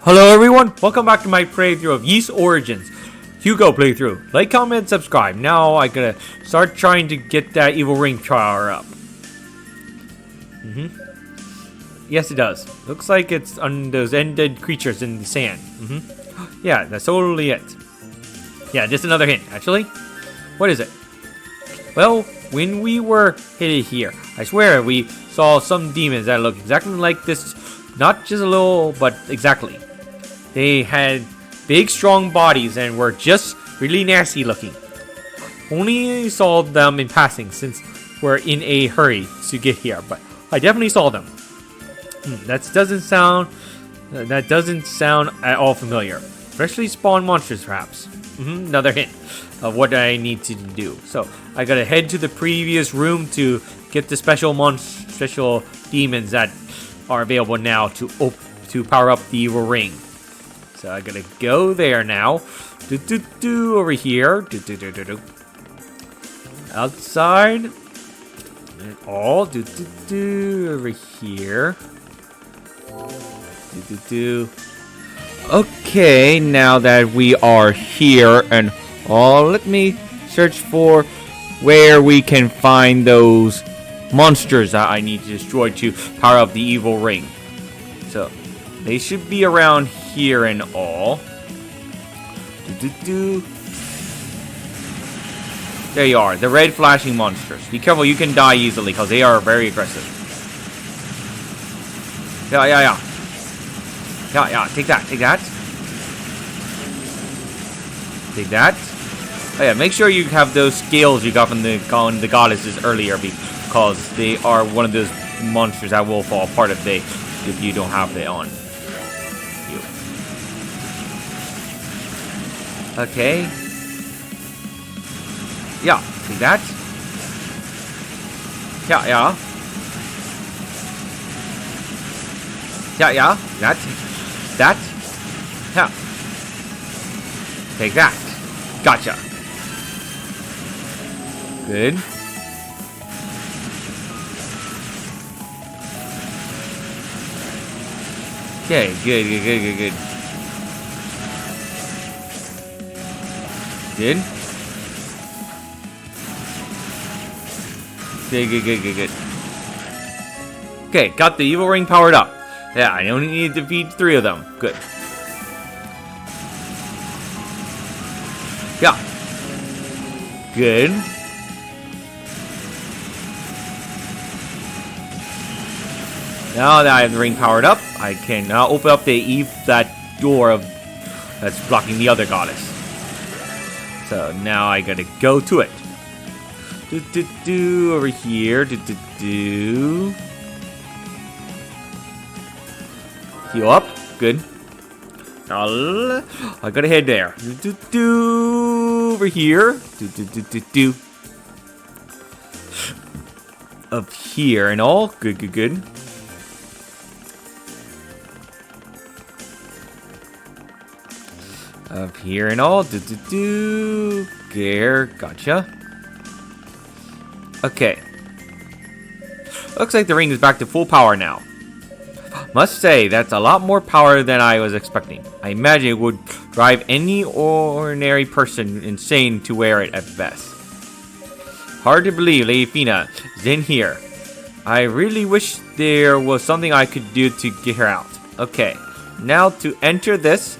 Hello everyone, welcome back to my playthrough of Yeast Origins. Hugo playthrough. Like, comment, subscribe. Now I gotta start trying to get that evil ring power up. Yes, it does. Looks like it's on those ended creatures in the sand. Yeah, that's totally it. Yeah, just another hint, actually. What is it? Well, when we were headed here, I swear we saw some demons that look exactly like this. Not just a little, but exactly. They had big, strong bodies and were just really nasty looking. Only saw them in passing since we're in a hurry to get here, but I definitely saw them. That doesn't sound at all familiar. Freshly spawned monsters, perhaps. Another hint of what I need to do. So I gotta head to the previous room to get the special demons that are available now to power up the evil ring. So I gotta go there now. Over here. Outside. And all. Over here. Okay, now that we are here and all, let me search for where we can find those monsters that I need to destroy to power up the evil ring. So they should be around here and all. There you are, the red flashing monsters. Be careful, you can die easily because they are very aggressive. Yeah, take that. Take that. Oh yeah, make sure you have those scales you got from the goddesses earlier, because they are one of those monsters that will fall apart if you don't have it on you. Okay. Yeah, take that. Yeah. That. Yeah. Take that. Gotcha. Good. Okay, good. Good. Okay, got the evil ring powered up. Yeah, I only need to defeat 3 of them. Good. Yeah. Good. Now that I have the ring powered up, I can now open up that door that's blocking the other goddess. So now I gotta go to it. Over here. Heal up. Good. I gotta head there. Over here. Up here and all. Good. Up here and all. There. Gotcha. Okay. Looks like the ring is back to full power now. Must say, that's a lot more power than I was expecting. I imagine it would drive any ordinary person insane to wear it at best. Hard to believe Lady Fina is in here. I really wish there was something I could do to get her out. Okay, now to enter this,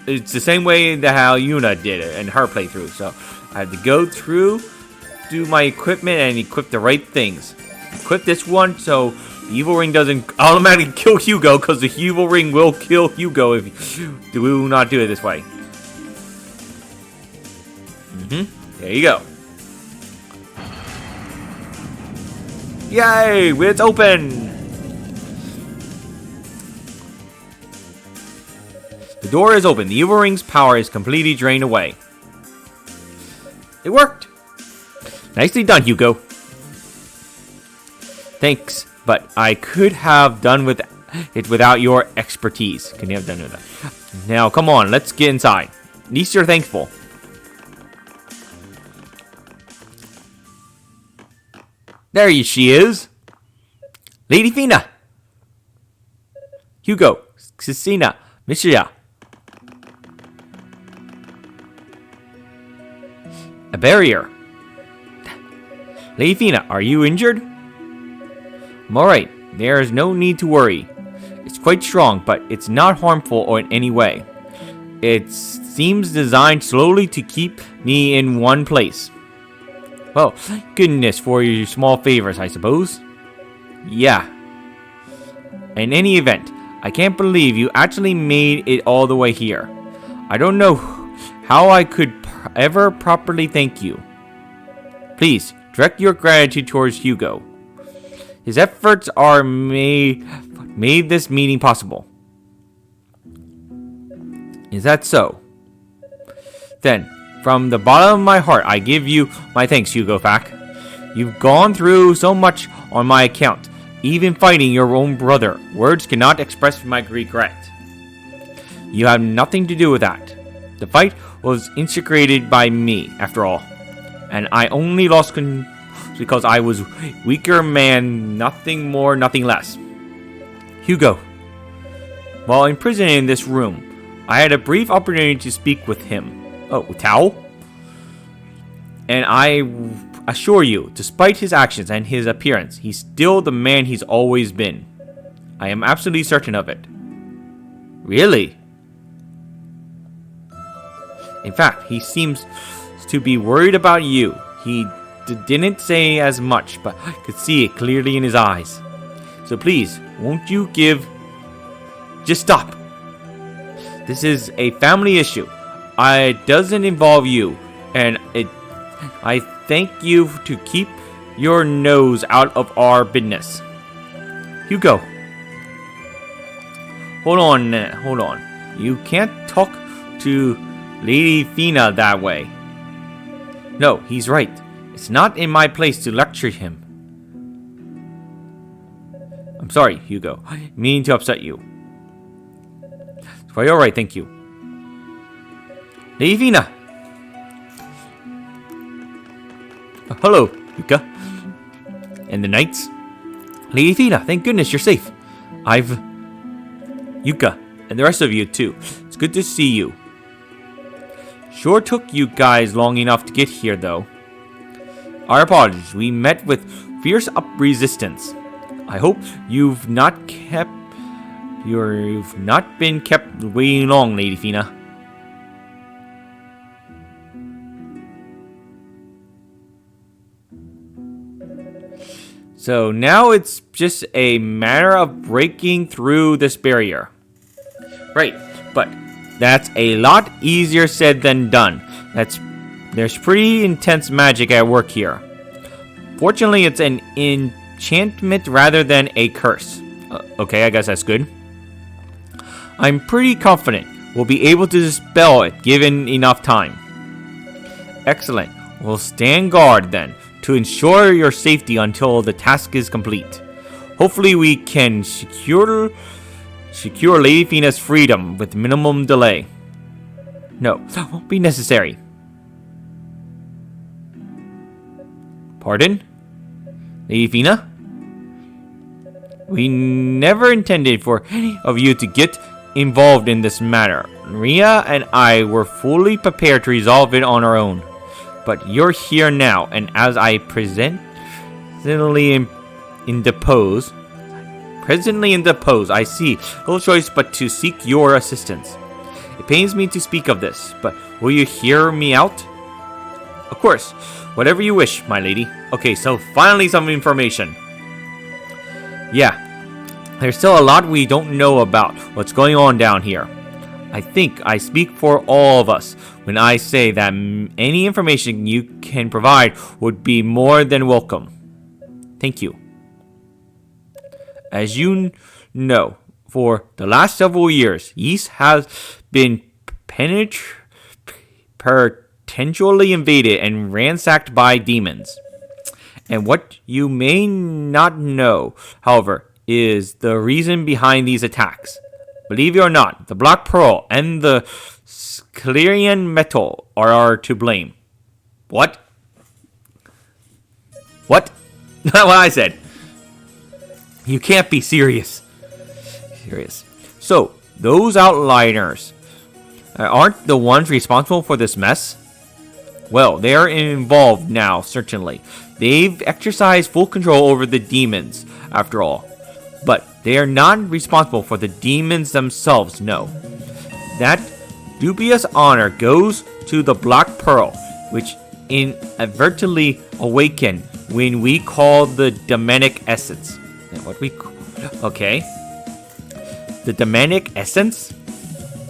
it's the same way that how Yuna did it in her playthrough. So I have to go through, do my equipment, and equip the right things. Equip this one so the evil ring doesn't automatically kill Hugo, because the evil ring will kill Hugo if you do not do it this way. There you go. Yay! It's open! The door is open. The evil ring's power is completely drained away. It worked! Nicely done, Hugo. Thanks, but I could have done with it without your expertise. Can you have done with that? Now, come on, let's get inside. At least you're thankful. There she is. Lady Fina. Hugo, Cecina, Misha. A barrier. Lady Fina, are you injured? I'm alright. There is no need to worry. It's quite strong, but it's not harmful or in any way. It seems designed slowly to keep me in one place. Well, goodness for your small favors, I suppose. Yeah. In any event, I can't believe you actually made it all the way here. I don't know how I could ever properly thank you. Please, direct your gratitude towards Hugo. His efforts are made this meeting possible. Is that so? Then, from the bottom of my heart, I give you my thanks, Hugo Fack. You've gone through so much on my account, even fighting your own brother. Words cannot express my regret. You have nothing to do with that. The fight was instigated by me, after all, and I only lost because I was weaker man, nothing more, nothing less. Hugo, while imprisoned in this room, I had a brief opportunity to speak with him. Oh, Tao? And I assure you, despite his actions and his appearance, he's still the man he's always been. I am absolutely certain of it. Really? In fact, he seems to be worried about you. He didn't say as much, but I could see it clearly in his eyes. So please, won't you just stop. This is a family issue. It doesn't involve you, and I thank you to keep your nose out of our business. Hugo. Hold on. You can't talk to Lady Fina that way. No, he's right. It's not in my place to lecture him. I'm sorry, Hugo. I didn't mean to upset you. It's quite alright, thank you. Lady Fina! Hello, Yuka. And the knights? Lady Fina, thank goodness you're safe. Yuka, and the rest of you too. It's good to see you. Sure took you guys long enough to get here, though. Our apologies. We met with fierce resistance. I hope you've not been kept waiting long, Lady Fina. So now it's just a matter of breaking through this barrier. Right, but that's a lot easier said than done. There's pretty intense magic at work here. Fortunately, it's an enchantment rather than a curse. Okay, I guess that's good. I'm pretty confident we'll be able to dispel it given enough time. Excellent. We'll stand guard then, to ensure your safety until the task is complete. Hopefully we can secure Lady Fina's freedom with minimum delay. No, that won't be necessary. Pardon? Lady Fina? We never intended for any of you to get involved in this matter. Ria and I were fully prepared to resolve it on our own. But you're here now, and as I presently indepose, I see no choice but to seek your assistance. It pains me to speak of this, but will you hear me out? Of course, whatever you wish, my lady. Okay, so finally some information. Yeah, there's still a lot we don't know about what's going on down here. I think I speak for all of us when I say that any information you can provide would be more than welcome. Thank you. As you know, for the last several years, Ys has been potentially invaded and ransacked by demons. And what you may not know, however, is the reason behind these attacks. Believe it or not, the Black Pearl and the Clarion Metal are to blame. What? What? Not what I said. You can't be serious. So, Those outliners aren't the ones responsible for this mess? Well, they are involved now, certainly. They've exercised full control over the demons, after all. But they are not responsible for the demons themselves, no. That dubious honor goes to the Black Pearl, which inadvertently awakened when we call the demonic essence. Okay. The demonic essence?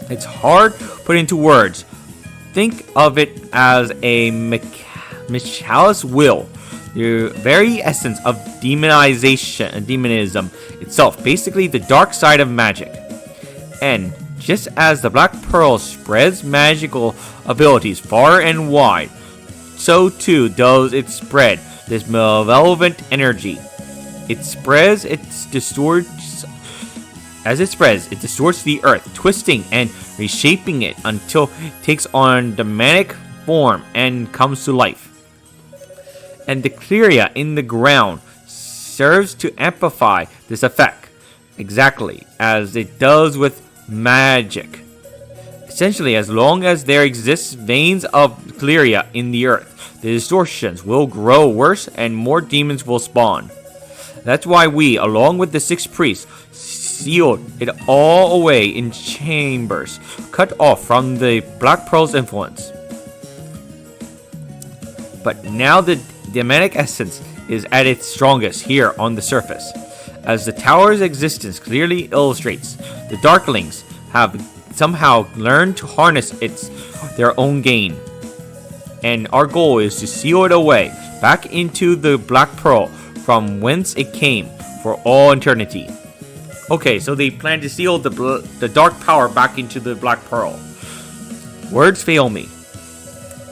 It's hard put into words. Think of it as a Michaelis will. The very essence of demonism itself. Basically the dark side of magic. And just as the Black Pearl spreads magical abilities far and wide, so too does it spread this malevolent energy. It distorts the earth, twisting and reshaping it until it takes on demonic form and comes to life. And the cleria in the ground serves to amplify this effect, exactly as it does with magic. Essentially, as long as there exists veins of cleria in the earth, the distortions will grow worse and more demons will spawn. That's why we, along with the 6 priests, sealed it all away in chambers, cut off from the Black Pearl's influence. But now the demonic essence is at its strongest here on the surface. As the tower's existence clearly illustrates, the Darklings have somehow learned to harness their own gain. And our goal is to seal it away back into the Black Pearl from whence it came for all eternity. Okay, so they plan to seal the dark power back into the Black Pearl. Words fail me.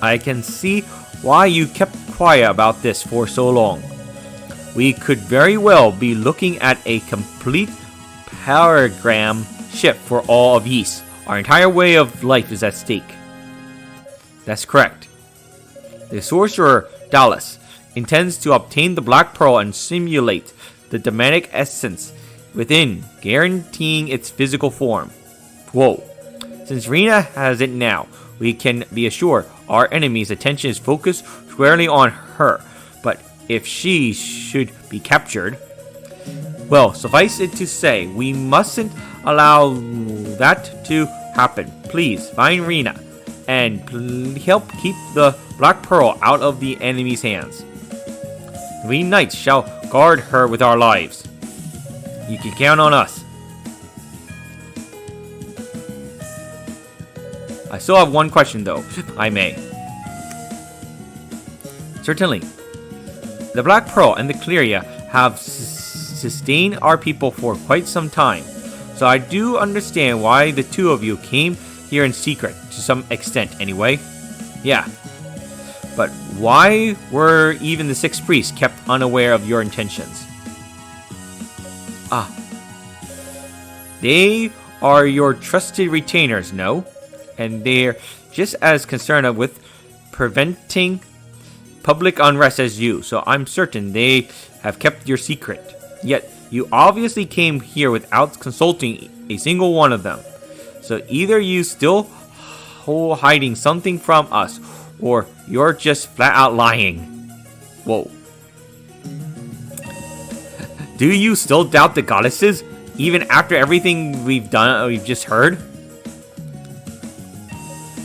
I can see why you kept quiet about this for so long. We could very well be looking at a complete paradigm shift for all of Ys. Our entire way of life is at stake. That's correct. The sorcerer Dallas intends to obtain the Black Pearl and simulate the demonic essence within, guaranteeing its physical form. Whoa. Since Rena has it now, we can be assured our enemy's attention is focused squarely on her. But if she should be captured, well, suffice it to say, we mustn't allow that to happen. Please, find Rena and help keep the Black Pearl out of the enemy's hands. We knights shall guard her with our lives. You can count on us. I still have one question though, if I may. Certainly. The Black Pearl and the Cleria have sustained our people for quite some time. So I do understand why the two of you came here in secret, to some extent anyway. Yeah. But why were even the 6 priests kept unaware of your intentions? They are your trusted retainers, no? And they're just as concerned with preventing public unrest as you, so I'm certain they have kept your secret. Yet, you obviously came here without consulting a single one of them. So either you still hiding something from us, or you're just flat out lying. Whoa. Do you still doubt the goddesses? Even after everything we've just heard?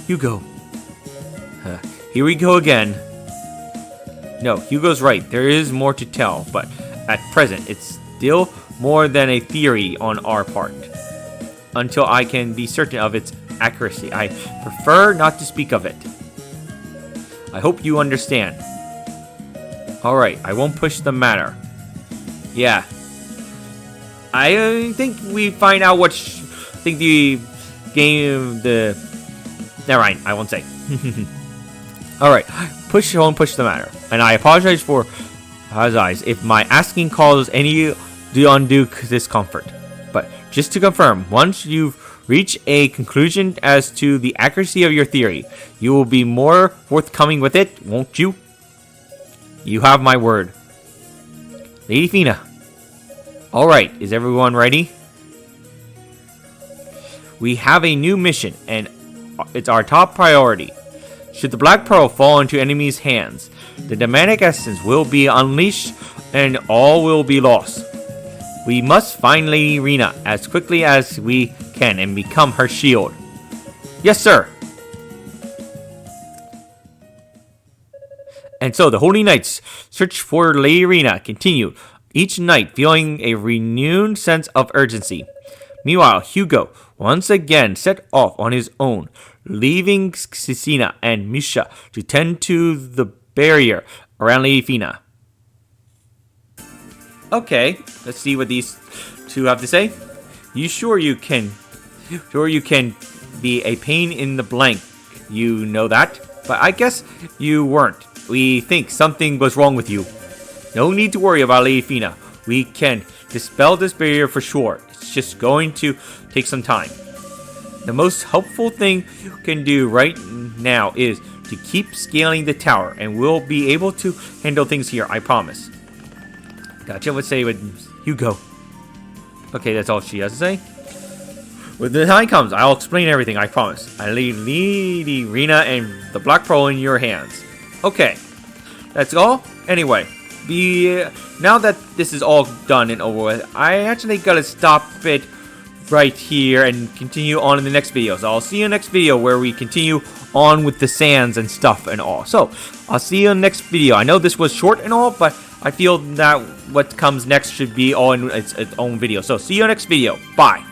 Hugo. Here we go again. No, Hugo's right. There is more to tell, but at present, it's still more than a theory on our part. Until I can be certain of its accuracy, I prefer not to speak of it. I hope you understand. Alright, I won't push the matter. Yeah. I think we find out what the game, never mind, I won't say. Alright, push the matter. And I apologize for if my asking causes any undue discomfort. But just to confirm, once you've reached a conclusion as to the accuracy of your theory, you will be more forthcoming with it, won't you? You have my word. Lady Fina. Alright, is everyone ready? We have a new mission, and it's our top priority. Should the Black Pearl fall into enemies' hands, the demonic essence will be unleashed and all will be lost. We must find Lady Rena as quickly as we can and become her shield. Yes, sir. And so the Holy Knights' search for Lady Rena continued, each night feeling a renewed sense of urgency. Meanwhile, Hugo once again set off on his own, leaving Cecina and Misha to tend to the barrier around Lady Fina. Okay, let's see what these two have to say. Sure you can be a pain in the blank, you know that, but I guess you weren't. We think something was wrong with you. No need to worry about Lady Fina. We can dispel this barrier for sure. It's just going to take some time. The most helpful thing you can do right now is to keep scaling the tower, and we'll be able to handle things here, I promise. Gotcha, let's say with Hugo. Okay, that's all she has to say. When the time comes, I'll explain everything, I promise. I leave Lady Rena and the Black Pearl in your hands. Okay, that's all. Anyway, now that this is all done and over with, I actually gotta stop it right here and continue on in the next video. So I'll see you in the next video where we continue on with the sands and stuff and all. So I'll see you in the next video. I know this was short and all, but I feel that what comes next should be all in its own video. So see you in the next video. Bye.